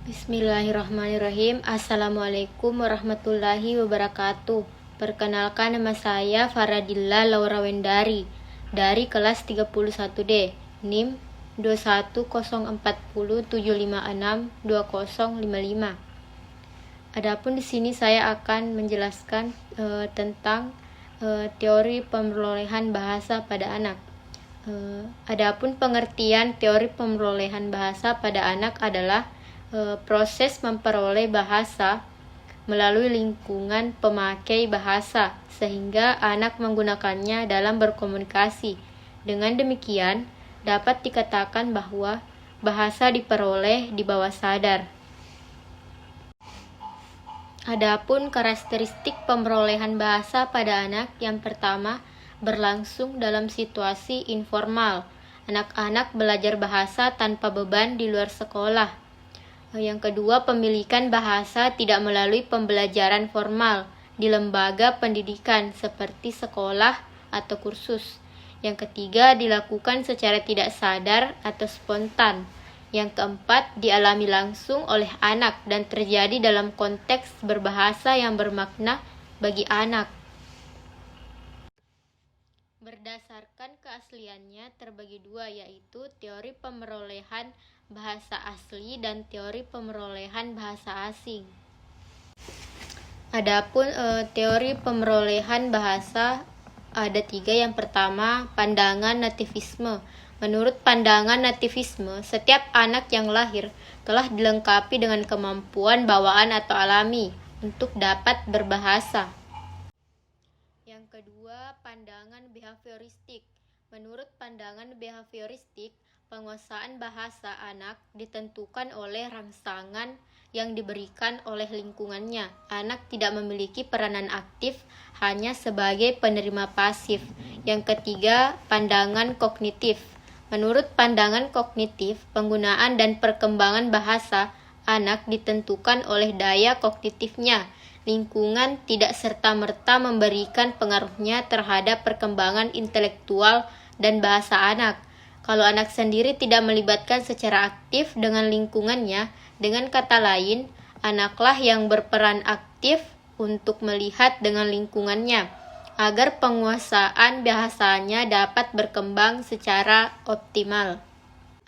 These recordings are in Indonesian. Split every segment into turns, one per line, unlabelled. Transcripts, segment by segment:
Bismillahirrahmanirrahim. Assalamualaikum warahmatullahi wabarakatuh. Perkenalkan, nama saya Faradilla Laura Wendari dari kelas 31D, NIM 2104075620055. Adapun di sini saya akan menjelaskan tentang teori pemerolehan bahasa pada anak. Adapun pengertian teori pemerolehan bahasa pada anak adalah proses memperoleh bahasa melalui lingkungan pemakai bahasa sehingga anak menggunakannya dalam berkomunikasi. Dengan demikian, dapat dikatakan bahwa bahasa diperoleh di bawah sadar. Adapun karakteristik pemerolehan bahasa pada anak, yang pertama, berlangsung dalam situasi informal. Anak-anak belajar bahasa tanpa beban di luar sekolah. Yang kedua, pemilikan bahasa tidak melalui pembelajaran formal di lembaga pendidikan seperti sekolah atau kursus. Yang ketiga, dilakukan secara tidak sadar atau spontan. Yang keempat, dialami langsung oleh anak dan terjadi dalam konteks berbahasa yang bermakna bagi anak. Berdasarkan keasliannya terbagi dua, yaitu teori pemerolehan bahasa asli dan teori pemerolehan bahasa asing. Adapun teori pemerolehan bahasa ada tiga. Yang pertama, pandangan nativisme. Menurut pandangan nativisme, setiap anak yang lahir telah dilengkapi dengan kemampuan bawaan atau alami untuk dapat berbahasa. Yang kedua, pandangan behavioristik. Menurut pandangan behavioristik, penguasaan bahasa anak ditentukan oleh rangsangan yang diberikan oleh lingkungannya. Anak tidak memiliki peranan aktif, hanya sebagai penerima pasif. Yang ketiga, pandangan kognitif. Menurut pandangan kognitif, penggunaan dan perkembangan bahasa anak ditentukan oleh daya kognitifnya. Lingkungan tidak serta-merta memberikan pengaruhnya terhadap perkembangan intelektual dan bahasa anak. Kalau anak sendiri tidak melibatkan secara aktif dengan lingkungannya, dengan kata lain, anaklah yang berperan aktif untuk melihat dengan lingkungannya, agar penguasaan bahasanya dapat berkembang secara optimal.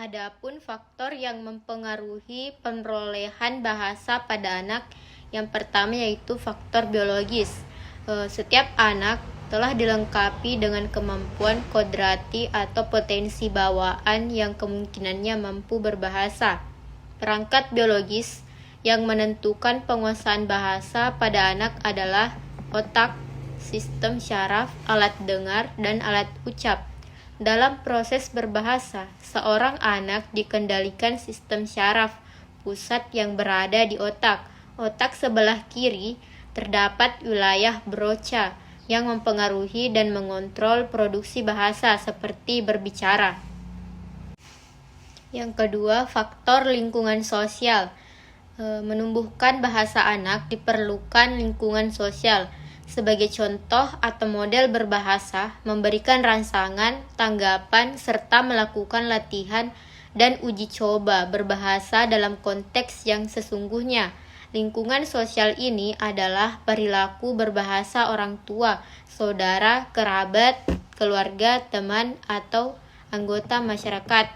Adapun faktor yang mempengaruhi pemerolehan bahasa pada anak, yang pertama yaitu faktor biologis. Setiap anak telah dilengkapi dengan kemampuan kodrati atau potensi bawaan yang kemungkinannya mampu berbahasa. Perangkat biologis yang menentukan penguasaan bahasa pada anak adalah otak, sistem syaraf, alat dengar, dan alat ucap. Dalam proses berbahasa, seorang anak dikendalikan sistem syaraf, pusat yang berada di otak. Otak sebelah kiri terdapat wilayah Broca yang mempengaruhi dan mengontrol produksi bahasa seperti berbicara. Yang kedua, faktor lingkungan sosial. Menumbuhkan bahasa anak diperlukan lingkungan sosial. Sebagai contoh atau model berbahasa, memberikan rangsangan, tanggapan, serta melakukan latihan dan uji coba berbahasa dalam konteks yang sesungguhnya. Lingkungan sosial ini adalah perilaku berbahasa orang tua, saudara, kerabat, keluarga, teman, atau anggota masyarakat.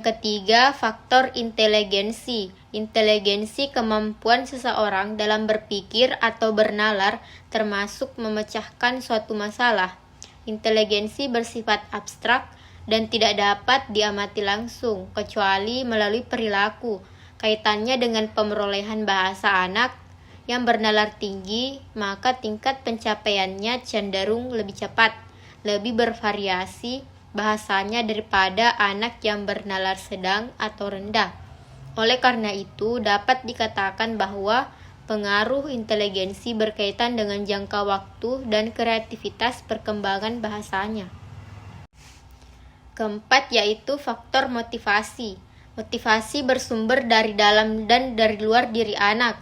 Ketiga, faktor inteligensi. Inteligensi kemampuan seseorang dalam berpikir atau bernalar, termasuk memecahkan suatu masalah. Inteligensi bersifat abstrak dan tidak dapat diamati langsung, kecuali melalui perilaku. Kaitannya dengan pemerolehan bahasa anak yang bernalar tinggi, maka tingkat pencapaiannya cenderung lebih cepat, lebih bervariasi bahasanya daripada anak yang bernalar sedang atau rendah. Oleh karena itu, dapat dikatakan bahwa pengaruh inteligensi berkaitan dengan jangka waktu dan kreativitas perkembangan bahasanya. Keempat, yaitu faktor motivasi. Motivasi bersumber dari dalam dan dari luar diri anak.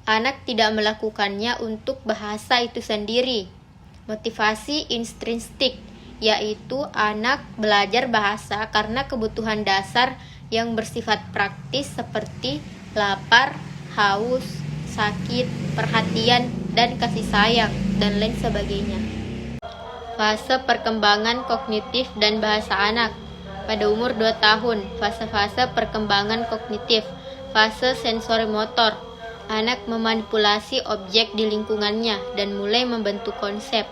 Anak tidak melakukannya untuk bahasa itu sendiri. Motivasi intrinsik, yaitu anak belajar bahasa karena kebutuhan dasar yang bersifat praktis seperti lapar, haus, sakit, perhatian, dan kasih sayang, dan lain sebagainya. Fase perkembangan kognitif dan bahasa anak. Pada umur 2 tahun, fase-fase perkembangan kognitif. Fase sensori motor. Anak memanipulasi objek di lingkungannya dan mulai membentuk konsep.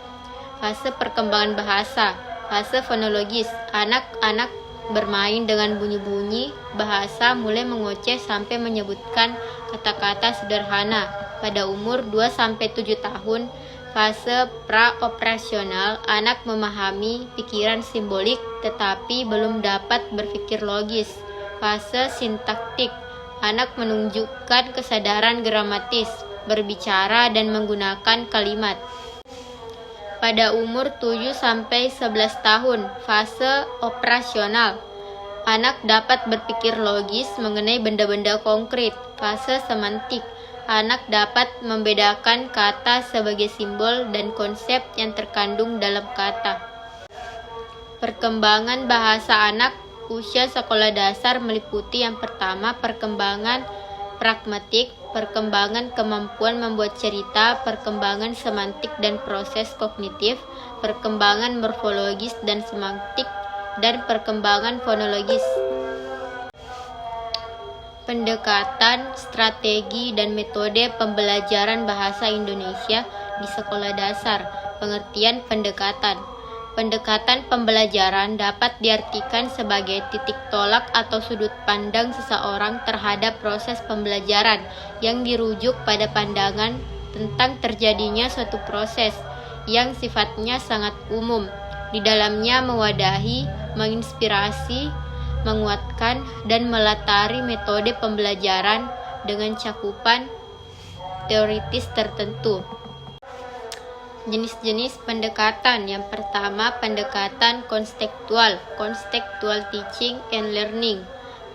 Fase perkembangan bahasa. Fase fonologis. Anak-anak bermain dengan bunyi-bunyi bahasa mulai mengoceh sampai menyebutkan kata-kata sederhana. Pada umur 2-7 tahun, fase pra-operasional, anak memahami pikiran simbolik tetapi belum dapat berpikir logis. Fase sintaktik, anak menunjukkan kesadaran gramatis, berbicara dan menggunakan kalimat. Pada umur 7-11 tahun, fase operasional, anak dapat berpikir logis mengenai benda-benda konkret. Fase semantik, anak dapat membedakan kata sebagai simbol dan konsep yang terkandung dalam kata. Perkembangan bahasa anak usia sekolah dasar meliputi yang pertama, perkembangan pragmatik, perkembangan kemampuan membuat cerita, perkembangan semantik dan proses kognitif, perkembangan morfologis dan semantik, dan perkembangan fonologis. Pendekatan, strategi, dan metode pembelajaran bahasa Indonesia di sekolah dasar. Pengertian pendekatan. Pendekatan pembelajaran dapat diartikan sebagai titik tolak atau sudut pandang seseorang terhadap proses pembelajaran yang dirujuk pada pandangan tentang terjadinya suatu proses yang sifatnya sangat umum. Di dalamnya mewadahi, menginspirasi, menguatkan, dan melatari metode pembelajaran dengan cakupan teoritis tertentu. Jenis-jenis pendekatan. Yang pertama, pendekatan konstektual, contextual teaching and learning.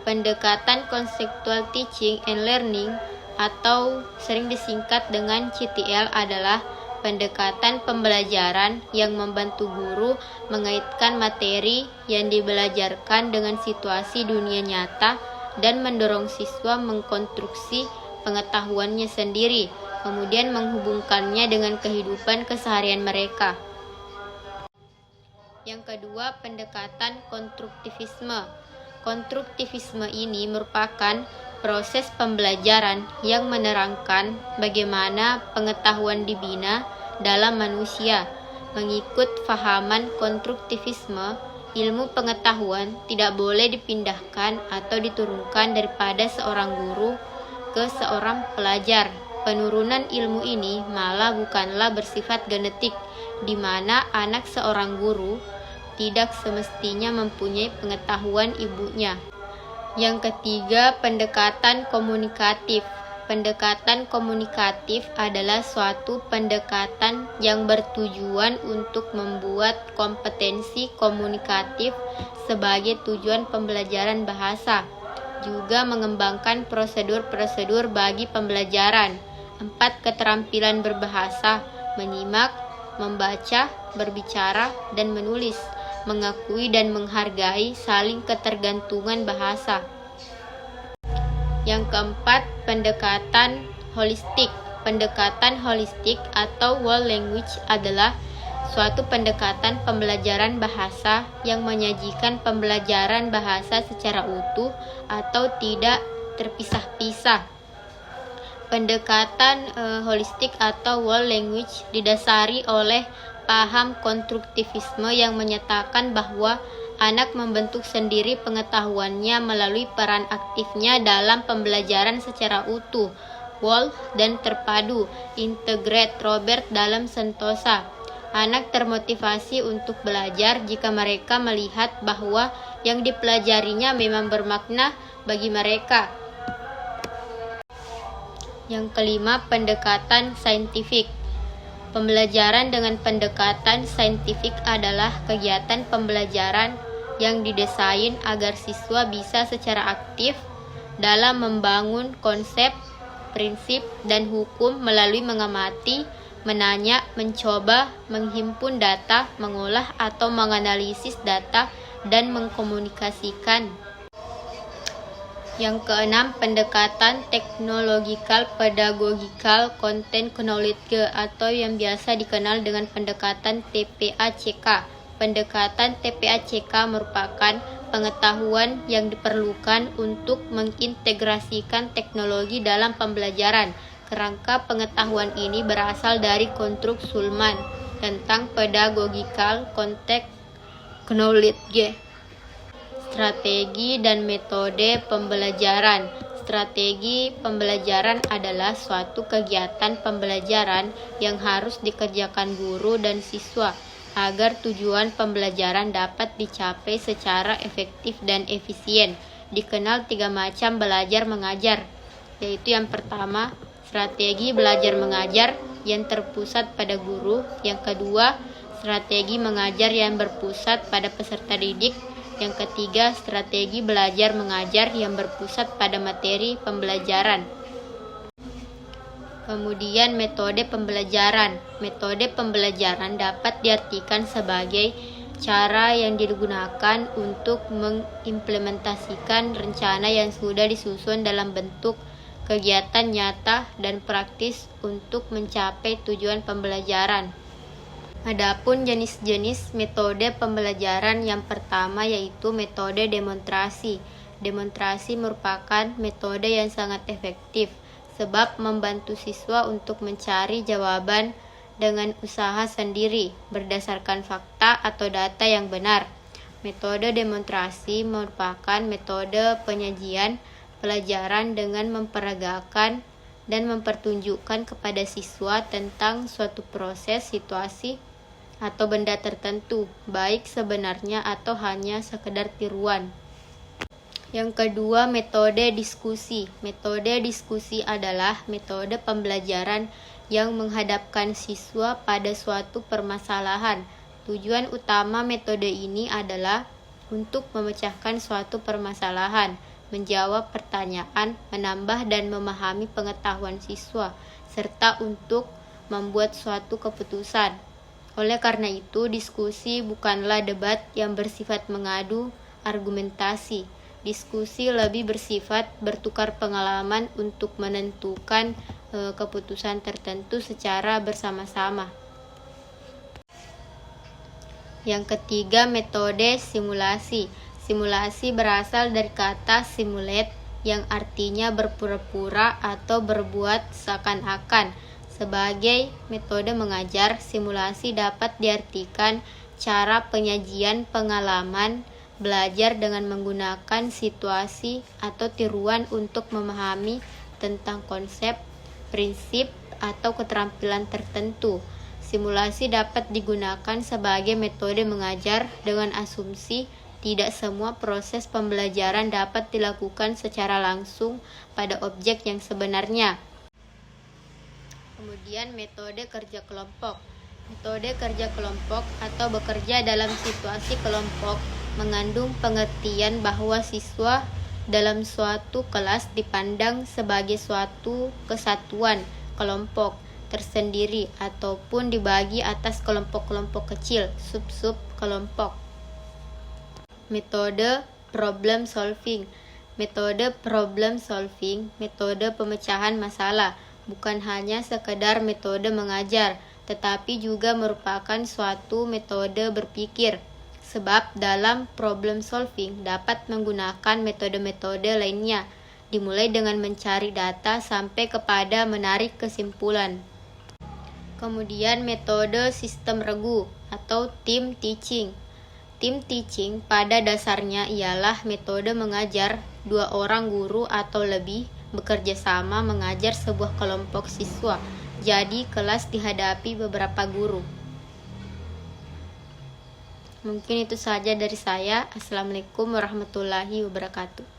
Pendekatan konstektual teaching and learning atau sering disingkat dengan CTL adalah pendekatan pembelajaran yang membantu guru mengaitkan materi yang dibelajarkan dengan situasi dunia nyata dan mendorong siswa mengkonstruksi pengetahuannya sendiri, kemudian menghubungkannya dengan kehidupan keseharian mereka. Yang kedua, pendekatan konstruktivisme. Konstruktivisme ini merupakan proses pembelajaran yang menerangkan bagaimana pengetahuan dibina dalam manusia. Mengikut fahaman konstruktivisme, ilmu pengetahuan tidak boleh dipindahkan atau diturunkan daripada seorang guru ke seorang pelajar. Penurunan ilmu ini malah bukanlah bersifat genetik, di mana anak seorang guru tidak semestinya mempunyai pengetahuan ibunya. Yang ketiga, pendekatan komunikatif. Pendekatan komunikatif adalah suatu pendekatan yang bertujuan untuk membuat kompetensi komunikatif sebagai tujuan pembelajaran bahasa, juga mengembangkan prosedur-prosedur bagi pembelajaran. 4. Keterampilan berbahasa, menyimak, membaca, berbicara, dan menulis, mengakui dan menghargai saling ketergantungan bahasa. Yang keempat, pendekatan holistik. Pendekatan holistik atau whole language adalah suatu pendekatan pembelajaran bahasa yang menyajikan pembelajaran bahasa secara utuh atau tidak terpisah-pisah. Pendekatan holistik atau whole language didasari oleh paham konstruktivisme yang menyatakan bahwa anak membentuk sendiri pengetahuannya melalui peran aktifnya dalam pembelajaran secara utuh, whole dan terpadu, integrate. Robert dalam Sentosa. Anak termotivasi untuk belajar jika mereka melihat bahwa yang dipelajarinya memang bermakna bagi mereka. Yang kelima, pendekatan saintifik. Pembelajaran dengan pendekatan saintifik adalah kegiatan pembelajaran yang didesain agar siswa bisa secara aktif dalam membangun konsep, prinsip, dan hukum melalui mengamati, menanya, mencoba, menghimpun data, mengolah atau menganalisis data, dan mengkomunikasikan. Yang keenam, pendekatan teknologikal pedagogikal content knowledge atau yang biasa dikenal dengan pendekatan TPACK. Pendekatan TPACK merupakan pengetahuan yang diperlukan untuk mengintegrasikan teknologi dalam pembelajaran. Kerangka pengetahuan ini berasal dari konstruk Sulman tentang pedagogical context knowledge. Strategi dan metode pembelajaran. Strategi pembelajaran adalah suatu kegiatan pembelajaran yang harus dikerjakan guru dan siswa agar tujuan pembelajaran dapat dicapai secara efektif dan efisien. Dikenal 3 macam belajar mengajar, yaitu yang pertama, strategi belajar mengajar yang terpusat pada guru. Yang kedua, strategi mengajar yang berpusat pada peserta didik. Yang ketiga, strategi belajar mengajar yang berpusat pada materi pembelajaran. Kemudian metode pembelajaran. Metode pembelajaran dapat diartikan sebagai cara yang digunakan untuk mengimplementasikan rencana yang sudah disusun dalam bentuk kegiatan nyata dan praktis untuk mencapai tujuan pembelajaran. Adapun jenis-jenis metode pembelajaran, yang pertama yaitu metode demonstrasi. Demonstrasi merupakan metode yang sangat efektif sebab membantu siswa untuk mencari jawaban dengan usaha sendiri berdasarkan fakta atau data yang benar. Metode demonstrasi merupakan metode penyajian pelajaran dengan memperagakan dan mempertunjukkan kepada siswa tentang suatu proses, situasi, atau benda tertentu, baik sebenarnya atau hanya sekedar tiruan. Yang kedua, metode diskusi. Metode diskusi adalah metode pembelajaran yang menghadapkan siswa pada suatu permasalahan. Tujuan utama metode ini adalah untuk memecahkan suatu permasalahan, menjawab pertanyaan, menambah dan memahami pengetahuan siswa, serta untuk membuat suatu keputusan. Oleh karena itu, diskusi bukanlah debat yang bersifat mengadu argumentasi. Diskusi lebih bersifat bertukar pengalaman untuk menentukan keputusan tertentu secara bersama-sama. Yang ketiga, metode simulasi. Simulasi berasal dari kata simulate yang artinya berpura-pura atau berbuat seakan-akan. Sebagai metode mengajar, simulasi dapat diartikan cara penyajian pengalaman belajar dengan menggunakan situasi atau tiruan untuk memahami tentang konsep, prinsip, atau keterampilan tertentu. Simulasi dapat digunakan sebagai metode mengajar dengan asumsi tidak semua proses pembelajaran dapat dilakukan secara langsung pada objek yang sebenarnya. Kemudian metode kerja kelompok. Metode kerja kelompok atau bekerja dalam situasi kelompok mengandung pengertian bahwa siswa dalam suatu kelas dipandang sebagai suatu kesatuan kelompok tersendiri ataupun dibagi atas kelompok-kelompok kecil, sub-sub kelompok. Metode problem solving. Metode problem solving, metode pemecahan masalah, bukan hanya sekedar metode mengajar, tetapi juga merupakan suatu metode berpikir. Sebab dalam problem solving dapat menggunakan metode-metode lainnya, dimulai dengan mencari data sampai kepada menarik kesimpulan. Kemudian metode sistem regu atau team teaching. Team teaching pada dasarnya ialah metode mengajar 2 orang guru atau lebih bekerja sama mengajar sebuah kelompok siswa. Jadi kelas dihadapi beberapa guru. Mungkin itu saja dari saya. Assalamualaikum warahmatullahi wabarakatuh.